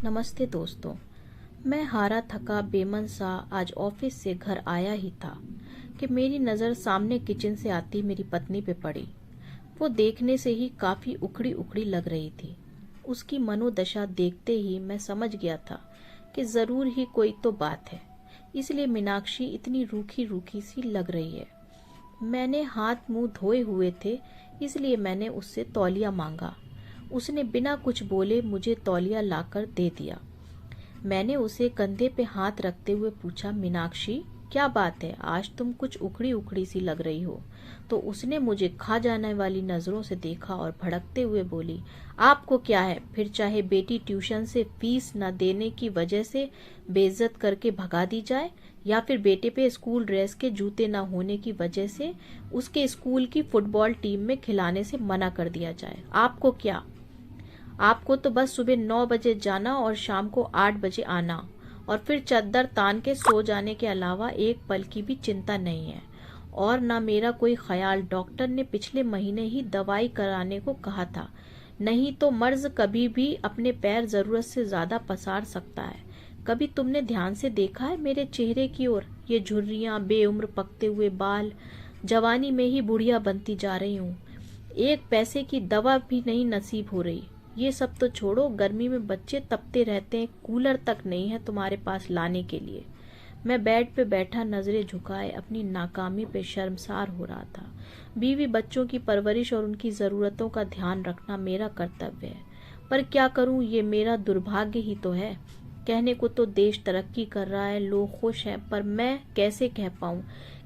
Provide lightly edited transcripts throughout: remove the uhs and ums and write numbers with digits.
नमस्ते दोस्तों। मैं हारा थका बेमन सा आज ऑफिस से घर आया ही था कि मेरी नज़र सामने किचन से आती मेरी पत्नी पे पड़ी। वो देखने से ही काफ़ी उखड़ी उखड़ी लग रही थी। उसकी मनोदशा देखते ही मैं समझ गया था कि ज़रूर ही कोई तो बात है, इसलिए मीनाक्षी इतनी रूखी रूखी सी लग रही है। मैंने हाथ मुंह धोए हुए थे, इसलिए मैंने उससे तौलिया मांगा। उसने बिना कुछ बोले मुझे तौलिया लाकर दे दिया। मैंने उसे कंधे पे हाथ रखते हुए पूछा, मीनाक्षी क्या बात है, आज तुम कुछ उखड़ी उखड़ी सी लग रही हो। तो उसने मुझे खा जाने वाली नजरों से देखा और भड़कते हुए बोली, आपको क्या है, फिर चाहे बेटी ट्यूशन से फीस न देने की वजह से बेइज्जत करके भगा दी जाए, या फिर बेटे पे स्कूल ड्रेस के जूते न होने की वजह से उसके स्कूल की फुटबॉल टीम में खिलाने से मना कर दिया जाए। आपको क्या? आपको तो बस सुबह 9 बजे जाना और शाम को 8 बजे आना, और फिर चद्दर तान के सो जाने के अलावा एक पल की भी चिंता नहीं है। और ना मेरा कोई ख्याल, डॉक्टर ने पिछले महीने ही दवाई कराने को कहा था, नहीं तो मर्ज कभी भी अपने पैर जरूरत से ज्यादा पसार सकता है। कभी तुमने ध्यान से देखा है मेरे चेहरे की ओर? ये झुर्रियां, बेउम्र पकते हुए बाल, जवानी में ही बुढ़िया बनती जा रही हूँ। एक पैसे की दवा भी नहीं नसीब हो रही। ये सब तो छोड़ो, गर्मी में बच्चे तपते रहते हैं, कूलर तक नहीं है तुम्हारे पास लाने के लिए। मैं बेड पे बैठा नजरें झुकाए अपनी नाकामी पे शर्मसार हो रहा था। बीवी बच्चों की परवरिश और उनकी जरूरतों का ध्यान रखना मेरा कर्तव्य है, पर क्या करूं, ये मेरा दुर्भाग्य ही तो है। कहने को तो देश तरक्की कर रहा है, लोग खुश हैं, पर मैं कैसे कह पाऊं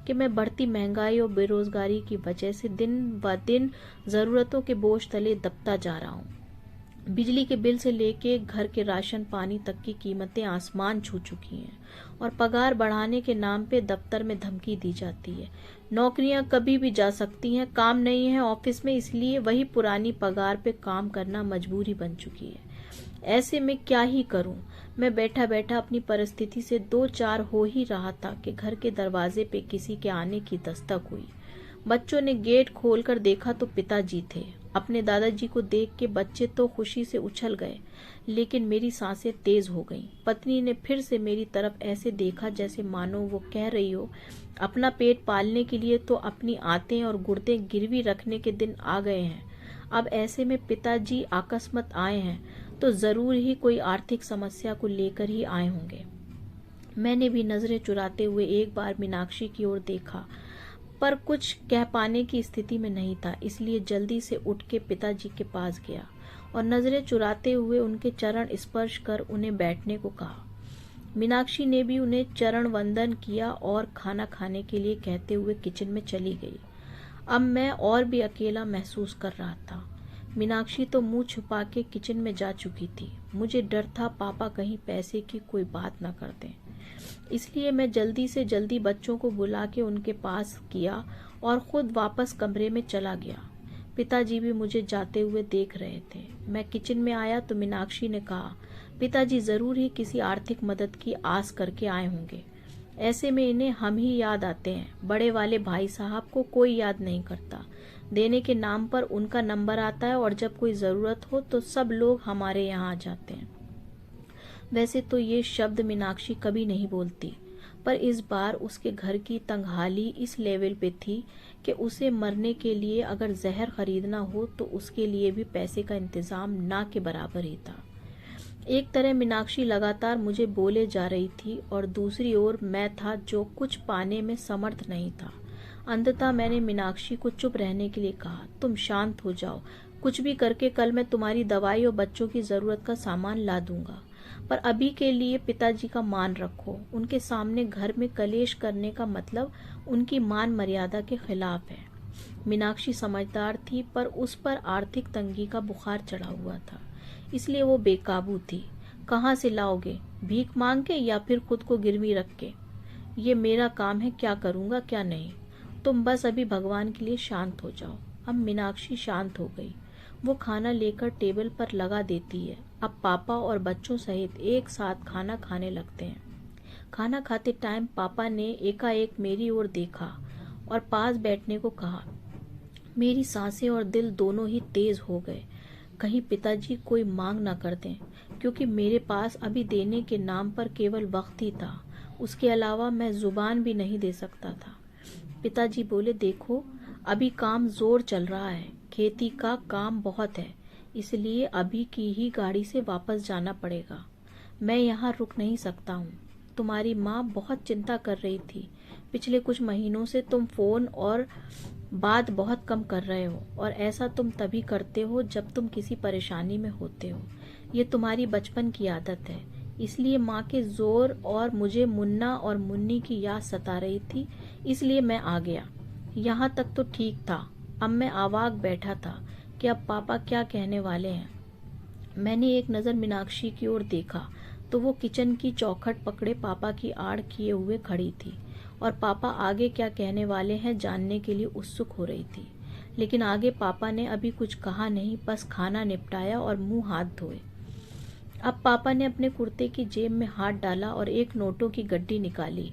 कि मैं बढ़ती महंगाई और बेरोजगारी की वजह से दिन ब दिन जरूरतों के बोझ तले दबता जा रहा हूं। बिजली के बिल से लेके घर के राशन पानी तक की कीमतें आसमान छू चुकी हैं, और पगार बढ़ाने के नाम पे दफ्तर में धमकी दी जाती है। नौकरियां कभी भी जा सकती हैं, काम नहीं है ऑफिस में, इसलिए वही पुरानी पगार पे काम करना मजबूरी बन चुकी है। ऐसे में क्या ही करूं? मैं बैठा बैठा अपनी परिस्थिति से दो चार हो ही रहा था कि घर के दरवाजे पे किसी के आने की दस्तक हुई। बच्चों ने गेट खोलकर देखा तो पिताजी थे। अपने दादाजी को देख के बच्चे तो खुशी से उछल गए, लेकिन मेरी सांसें तेज हो गईं। पत्नी ने फिर से मेरी तरफ ऐसे देखा जैसे मानो वो कह रही हो, अपना पेट पालने के लिए तो अपनी आंतें और गुर्दे गिरवी रखने के दिन आ गए हैं। अब ऐसे में पिताजी अकस्मात आए हैं तो जरूर ही कोई आर्थिक समस्या को लेकर ही आए होंगे। मैंने भी नजरें चुराते हुए एक बार मीनाक्षी की ओर देखा, पर कुछ कह पाने की स्थिति में नहीं था, इसलिए जल्दी से उठ के पिताजी के पास गया और नजरें चुराते हुए उनके चरण स्पर्श कर उन्हें बैठने को कहा। मीनाक्षी ने भी उन्हें चरण वंदन किया और खाना खाने के लिए कहते हुए किचन में चली गई। अब मैं और भी अकेला महसूस कर रहा था। मीनाक्षी तो मुंह छुपा के किचन में जा चुकी थी। मुझे डर था पापा कहीं पैसे की कोई बात न कर दें, इसलिए मैं जल्दी से जल्दी बच्चों को बुला के उनके पास किया और खुद वापस कमरे में चला गया। पिताजी भी मुझे जाते हुए देख रहे थे। मैं किचन में आया तो मीनाक्षी ने कहा, पिताजी जरूर ही किसी आर्थिक मदद की आस करके आए होंगे। ऐसे में इन्हें हम ही याद आते हैं। बड़े वाले भाई साहब को कोई याद नहीं करता। देने के नाम पर उनका नंबर आता है और जब कोई जरूरत हो तो सब लोग हमारे यहाँ आ जाते हैं। वैसे तो ये शब्द मीनाक्षी कभी नहीं बोलती, पर इस बार उसके घर की तंगहाली इस लेवल पे थी कि उसे मरने के लिए अगर जहर खरीदना हो तो उसके लिए भी पैसे का इंतजाम ना के बराबर ही था। एक तरह मीनाक्षी लगातार मुझे बोले जा रही थी और दूसरी ओर मैं था जो कुछ पाने में समर्थ नहीं था। अंततः मैंने मीनाक्षी को चुप रहने के लिए कहा, तुम शांत हो जाओ, कुछ भी करके कल मैं तुम्हारी दवाई और बच्चों की जरूरत का सामान ला दूंगा, पर अभी के लिए पिताजी का मान रखो। उनके सामने घर में कलेश करने का मतलब उनकी मान मर्यादा के खिलाफ है। मीनाक्षी समझदार थी, पर उस पर आर्थिक तंगी का बुखार चढ़ा हुआ था, इसलिए वो बेकाबू थी। कहाँ से लाओगे? भीख मांग के या फिर खुद को गिरवी रख के? ये मेरा काम है, क्या करूँगा क्या नहीं। तुम बस अभी भगवान के लिए शांत हो जाओ। अब मीनाक्षी शांत हो गई। वो खाना लेकर टेबल पर लगा देती है। अब पापा और बच्चों सहित एक साथ खाना खाने लगते हैं। खाना खाते टाइम पापा ने एकाएक मेरी ओर देखा और पास बैठने को कहा। मेरी सांसें और दिल दोनों ही तेज हो गए। कहीं पिताजी कोई मांग ना कर दें। क्योंकि मेरे पास अभी देने के नाम पर केवल वक्त ही था। उसके अलावा मैं जुबान भी नहीं दे सकता था। पिताजी बोले, देखो अभी काम जोर चल रहा है, खेती का काम बहुत है, इसलिए अभी की ही गाड़ी से वापस जाना पड़ेगा। मैं यहाँ रुक नहीं सकता हूँ। तुम्हारी माँ बहुत चिंता कर रही थी। पिछले कुछ महीनों से तुम फोन और बात बहुत कम कर रहे हो, और ऐसा तुम तभी करते हो जब तुम किसी परेशानी में होते हो। ये तुम्हारी बचपन की आदत है। इसलिए माँ के जोर और मुझे मुन्ना और मुन्नी की याद सता रही थी, इसलिए मैं आ गया। यहाँ तक तो ठीक था। अब मैं अवाक बैठा था कि अब पापा क्या कहने वाले हैं। मैंने एक नज़र मीनाक्षी की ओर देखा तो वो किचन की चौखट पकड़े पापा की आड़ किए हुए खड़ी थी, और पापा आगे क्या कहने वाले हैं जानने के लिए उत्सुक हो रही थी। लेकिन आगे पापा ने अभी कुछ कहा नहीं, बस खाना निपटाया और मुंह हाथ धोए। अब पापा ने अपने कुर्ते की जेब में हाथ डाला और एक नोटों की गड्डी निकाली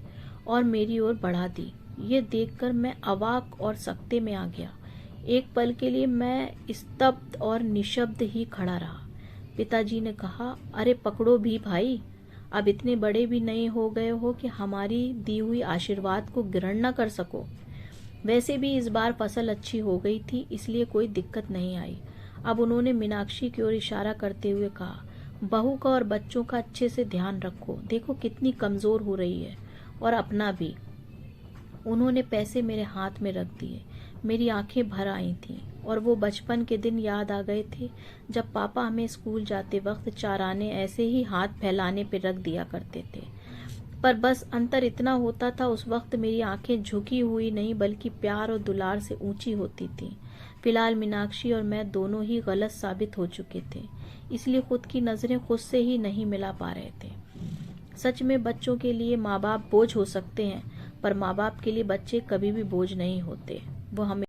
और मेरी ओर बढ़ा दी। ये देखकर मैं अवाक और सकते में आ गया। एक पल के लिए मैं स्तब्ध और निशब्द ही खड़ा रहा। पिताजी ने कहा, अरे पकड़ो भी भाई, अब इतने बड़े भी नहीं हो गए हो कि हमारी दी हुई आशीर्वाद को ग्रहण न कर सको। वैसे भी इस बार फसल अच्छी हो गई थी, इसलिए कोई दिक्कत नहीं आई। अब उन्होंने मीनाक्षी की ओर इशारा करते हुए कहा, बहू का और बच्चों का अच्छे से ध्यान रखो, देखो कितनी कमजोर हो रही है, और अपना भी। उन्होंने पैसे मेरे हाथ में रख दिए। मेरी आंखें भर आई थीं और वो बचपन के दिन याद आ गए थे जब पापा हमें स्कूल जाते वक्त चाराने ऐसे ही हाथ फैलाने पे रख दिया करते थे। पर बस अंतर इतना होता था, उस वक्त मेरी आंखें झुकी हुई नहीं बल्कि प्यार और दुलार से ऊंची होती थीं। फिलहाल मीनाक्षी और मैं दोनों ही गलत साबित हो चुके थे, इसलिए खुद की नजरें खुद से ही नहीं मिला पा रहे थे। सच में बच्चों के लिए माँ बाप बोझ हो सकते हैं, पर माँ बाप के लिए बच्चे कभी भी बोझ नहीं होते। वो हमें